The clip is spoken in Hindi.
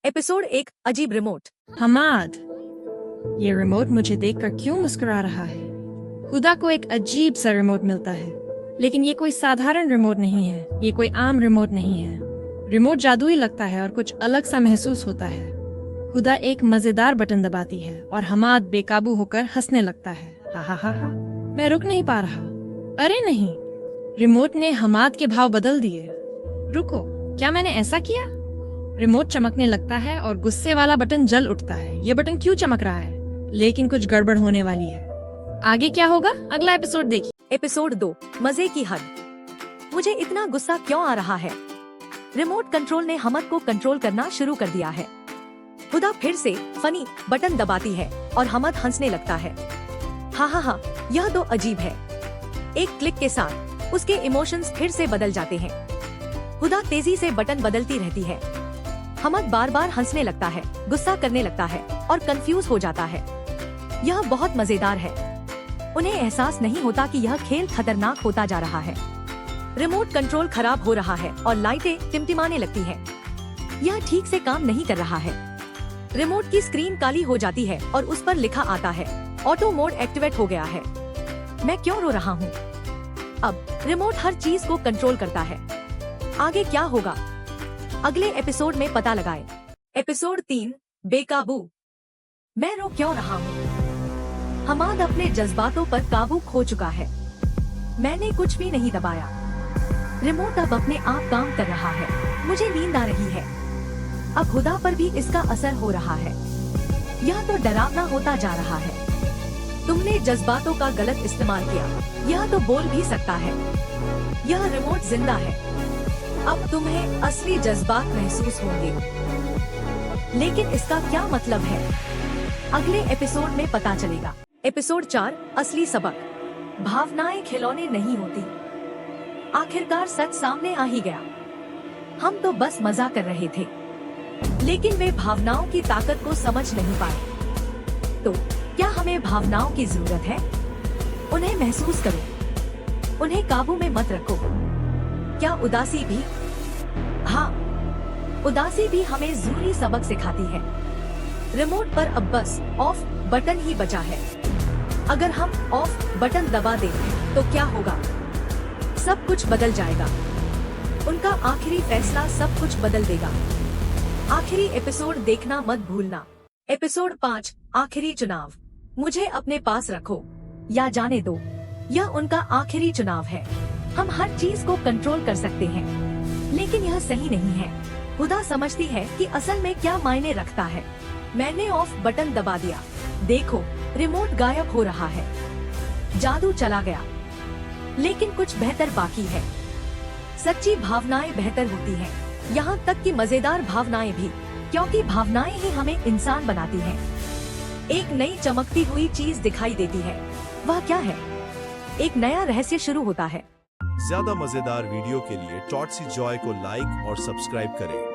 एपिसोड 1 अजीब रिमोट। हमाद, ये रिमोट मुझे देखकर क्यों मुस्कुरा रहा है? खुदा को एक अजीब सा रिमोट मिलता है, लेकिन ये कोई साधारण रिमोट नहीं है। ये कोई आम रिमोट नहीं है। रिमोट जादुई लगता है और कुछ अलग सा महसूस होता है। खुदा एक मजेदार बटन दबाती है और हमाद बेकाबू होकर हंसने लगता है। हा हा हा हा। मैं रुक नहीं पा रहा। अरे नहीं, रिमोट ने हमाद के भाव बदल दिए। रुको, क्या मैंने ऐसा किया? रिमोट चमकने लगता है और गुस्से वाला बटन जल उठता है। ये बटन क्यों चमक रहा है? लेकिन कुछ गड़बड़ होने वाली है। आगे क्या होगा, अगला एपिसोड देखिए। एपिसोड 2 मजे की हद। मुझे इतना गुस्सा क्यों आ रहा है? रिमोट कंट्रोल ने हमद को कंट्रोल करना शुरू कर दिया है। खुदा फिर से फनी बटन दबाती है और हमद हंसने लगता है। हाँ हाँ हाँ, यह तो अजीब है। एक क्लिक के साथ उसके इमोशंस फिर से बदल जाते हैं। खुदा तेजी से बटन बदलती रहती है। हमद बार बार हंसने लगता है, गुस्सा करने लगता है और कंफ्यूज हो जाता है। यह बहुत मजेदार है। उन्हें एहसास नहीं होता कि यह खेल खतरनाक होता जा रहा है। रिमोट कंट्रोल खराब हो रहा है और लाइटें टिमटिमाने लगती हैं। यह ठीक से काम नहीं कर रहा है। रिमोट की स्क्रीन काली हो जाती है और उस पर लिखा आता है, ऑटो मोड एक्टिवेट हो गया है। मैं क्यों रो रहा हूँ? अब रिमोट हर चीज को कंट्रोल करता है। आगे क्या होगा, अगले एपिसोड में पता लगाएं। एपिसोड 3 बेकाबू। मैं रो क्यों रहा हूँ? हमाद अपने जज्बातों पर काबू खो चुका है। मैंने कुछ भी नहीं दबाया। रिमोट अब अपने आप काम कर रहा है। मुझे नींद आ रही है। अब खुदा पर भी इसका असर हो रहा है। यह तो डरावना होता जा रहा है। तुमने जज्बातों का गलत इस्तेमाल किया। यह तो बोल भी सकता है। यह रिमोट जिंदा है। अब तुम्हें असली जज्बात महसूस होंगे। लेकिन इसका क्या मतलब है, अगले एपिसोड में पता चलेगा। एपिसोड 4 असली सबक। भावनाएं खिलौने नहीं होती। आखिरकार सच सामने आ ही गया। हम तो बस मजा कर रहे थे, लेकिन वे भावनाओं की ताकत को समझ नहीं पाए। तो क्या हमें भावनाओं की जरूरत है? उन्हें महसूस करो, उन्हें काबू में मत रखो। क्या उदासी भी? हाँ, उदासी भी हमें जरूरी सबक सिखाती है। रिमोट पर अब बस ऑफ बटन ही बचा है। अगर हम ऑफ बटन दबा दें तो क्या होगा? सब कुछ बदल जाएगा। उनका आखिरी फैसला सब कुछ बदल देगा। आखिरी एपिसोड देखना मत भूलना। एपिसोड 5 आखिरी चुनाव। मुझे अपने पास रखो या जाने दो। यह उनका आखिरी चुनाव है। हम हर चीज को कंट्रोल कर सकते हैं, लेकिन यह सही नहीं है। खुदा समझती है कि असल में क्या मायने रखता है। मैंने ऑफ बटन दबा दिया। देखो, रिमोट गायब हो रहा है। जादू चला गया, लेकिन कुछ बेहतर बाकी है। सच्ची भावनाएं बेहतर होती हैं, यहाँ तक कि मजेदार भावनाएं भी, क्योंकि भावनाएं ही हमें इंसान बनाती हैं। एक नई चमकती हुई चीज दिखाई देती है। वह क्या है? एक नया रहस्य शुरू होता है। ज्यादा मजेदार वीडियो के लिए टॉटसी जॉय को लाइक और सब्सक्राइब करें।